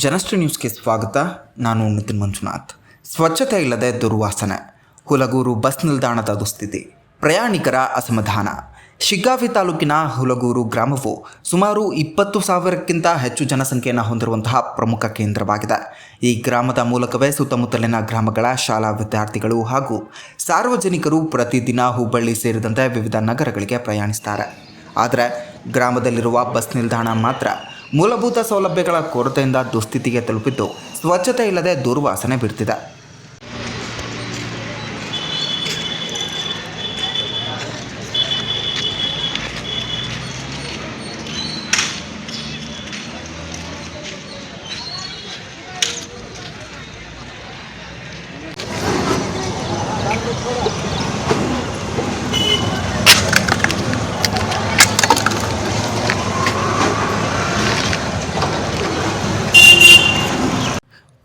ಜನಶ್ರೀ ನ್ಯೂಸ್ಗೆ ಸ್ವಾಗತ. ನಾನು ನಿತಿನ್ ಮಂಜುನಾಥ್. ಸ್ವಚ್ಛತೆ ಇಲ್ಲದೆ ದುರ್ವಾಸನೆ, ಹುಲಗೂರು ಬಸ್ ನಿಲ್ದಾಣದ ದುಸ್ಥಿತಿ, ಪ್ರಯಾಣಿಕರ ಅಸಮಾಧಾನ. ಶಿಗ್ಗಾವಿ ತಾಲೂಕಿನ ಹುಲಗೂರು ಗ್ರಾಮವು ಸುಮಾರು 20,000ಕ್ಕಿಂತ ಹೆಚ್ಚು ಜನಸಂಖ್ಯೆಯನ್ನು ಹೊಂದಿರುವಂತಹ ಪ್ರಮುಖ ಕೇಂದ್ರವಾಗಿದೆ. ಈ ಗ್ರಾಮದ ಮೂಲಕವೇ ಸುತ್ತಮುತ್ತಲಿನ ಗ್ರಾಮಗಳ ಶಾಲಾ ವಿದ್ಯಾರ್ಥಿಗಳು ಹಾಗೂ ಸಾರ್ವಜನಿಕರು ಪ್ರತಿದಿನ ಹುಬ್ಬಳ್ಳಿ ಸೇರಿದಂತೆ ವಿವಿಧ ನಗರಗಳಿಗೆ ಪ್ರಯಾಣಿಸ್ತಾರೆ. ಆದರೆ ಗ್ರಾಮದಲ್ಲಿರುವ ಬಸ್ ನಿಲ್ದಾಣ ಮಾತ್ರ ಮೂಲಭೂತ ಸೌಲಭ್ಯಗಳ ಕೊರತೆಯಿಂದ ದುಸ್ಥಿತಿಗೆ ತಲುಪಿದ್ದು ಸ್ವಚ್ಛತೆ ಇಲ್ಲದೆ ದುರ್ವಾಸನೆ ಬಿಡ್ತಿದೆ.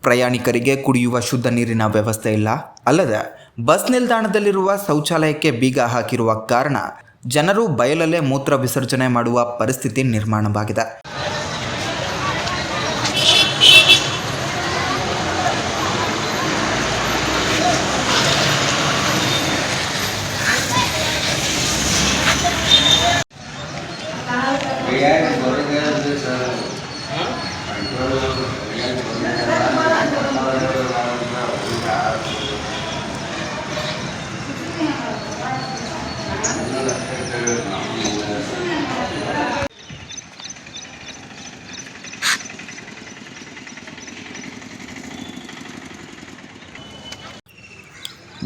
ಪ್ರಯಾಣಿಕರಿಗೆ ಕುಡಿಯುವ ಶುದ್ಧ ನೀರಿನ ವ್ಯವಸ್ಥೆ ಇಲ್ಲ. ಅಲ್ಲದೆ ಬಸ್ ನಿಲ್ದಾಣದಲ್ಲಿರುವ ಶೌಚಾಲಯಕ್ಕೆ ಬೀಗ ಹಾಕಿರುವ ಕಾರಣ ಜನರು ಬಯಲಲ್ಲೇ ಮೂತ್ರ ವಿಸರ್ಜನೆ ಮಾಡುವ ಪರಿಸ್ಥಿತಿ ನಿರ್ಮಾಣವಾಗಿದೆ.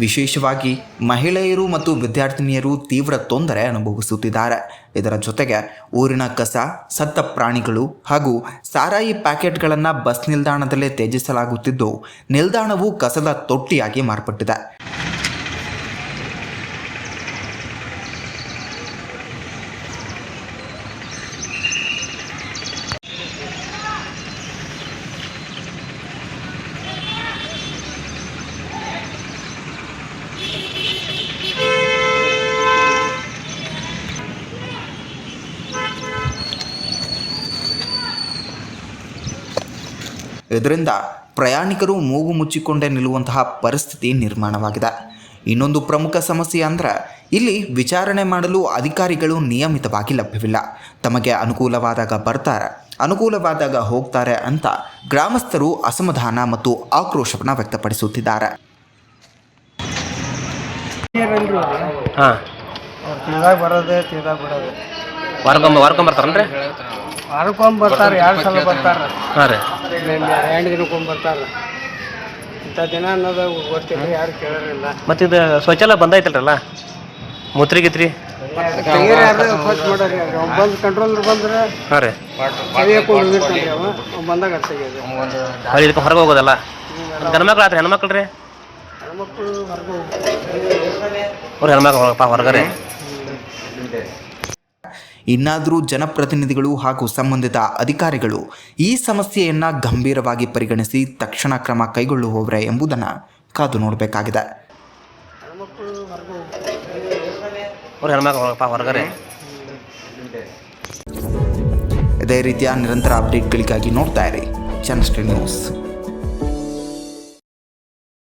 ವಿಶೇಷವಾಗಿ ಮಹಿಳೆಯರು ಮತ್ತು ವಿದ್ಯಾರ್ಥಿನಿಯರು ತೀವ್ರ ತೊಂದರೆ ಅನುಭವಿಸುತ್ತಿದ್ದಾರೆ. ಇದರ ಜೊತೆಗೆ ಊರಿನ ಕಸ, ಸತ್ತ ಪ್ರಾಣಿಗಳು ಹಾಗೂ ಸಾರಾಯಿ ಪ್ಯಾಕೆಟ್ಗಳನ್ನು ಬಸ್ ನಿಲ್ದಾಣದಲ್ಲೇ ತ್ಯಜಿಸಲಾಗುತ್ತಿದ್ದು ನಿಲ್ದಾಣವು ಕಸದ ತೊಟ್ಟಿಯಾಗಿ ಮಾರ್ಪಟ್ಟಿದೆ. ಇದರಿಂದ ಪ್ರಯಾಣಿಕರು ಮೂಗು ಮುಚ್ಚಿಕೊಂಡೇ ನಿಲ್ಲುವಂತಹ ಪರಿಸ್ಥಿತಿ ನಿರ್ಮಾಣವಾಗಿದೆ. ಇನ್ನೊಂದು ಪ್ರಮುಖ ಸಮಸ್ಯೆ ಅಂದರೆ ಇಲ್ಲಿ ವಿಚಾರಣೆ ಮಾಡಲು ಅಧಿಕಾರಿಗಳು ನಿಯಮಿತವಾಗಿ ಲಭ್ಯವಿಲ್ಲ. ತಮಗೆ ಅನುಕೂಲವಾದಾಗ ಬರ್ತಾರೆ, ಅನುಕೂಲವಾದಾಗ ಹೋಗ್ತಾರೆ ಅಂತ ಗ್ರಾಮಸ್ಥರು ಅಸಮಾಧಾನ ಮತ್ತು ಆಕ್ರೋಶವನ್ನು ವ್ಯಕ್ತಪಡಿಸುತ್ತಿದ್ದಾರೆ. ಬರ್ತಾರೆ, 2 ಸಲ ಬರ್ತಾರೆ. ಹಾಂ ರೀ, 2 ದಿನಕ್ಕೊಮ್ಮೆ ಬರ್ತಾರೆ. ಇಂಥ ದಿನ ಅನ್ನೋದು ಗೊತ್ತಿಲ್ಲ, ಯಾರು ಕೇಳೋರಿಲ್ಲ. ಮತ್ತು ಇದು ಶೌಚಾಲಯ ಬಂದೈತಲ್ರಲ್ಲ, ಮೂತ್ರಿಗಿತ್ರಿ ಬಂದು ಕಂಟ್ರೋಲ್ ಬಂದ್ರೆ ಹಾಂ ರೀ ಬಂದಾಗ ತೆಗೆಯೋದು. ಇದಕ್ಕೆ ಹೊರಗೆ ಹೋಗೋದಲ್ಲ. ಗಂಡ್ಮಕ್ಳು ಆತ್ರಿ, ಹೆಣ್ಮಕ್ಳು ರೀ? ಹೆಣ್ಮಕ್ಳು ಹೊರಗೆ ಅವ್ರು ಹೆಣ್ಮಕ್ಳು ಹೊರಗಡೆ. ಇನ್ನಾದರೂ ಜನಪ್ರತಿನಿಧಿಗಳು ಹಾಗೂ ಸಂಬಂಧಿತ ಅಧಿಕಾರಿಗಳು ಈ ಸಮಸ್ಯೆಯನ್ನು ಗಂಭೀರವಾಗಿ ಪರಿಗಣಿಸಿ ತಕ್ಷಣ ಕ್ರಮ ಕೈಗೊಳ್ಳುವವರೇ ಎಂಬುದನ್ನು ಕಾದು ನೋಡಬೇಕಾಗಿದೆ. ಹೊರಗಡೆ. ಇದೇ ರೀತಿಯ ನಿರಂತರ ಅಪ್ಡೇಟ್ಗಳಿಗಾಗಿ ನೋಡ್ತಾ ಇರಿ ಜನಶ್ರೀ ನ್ಯೂಸ್.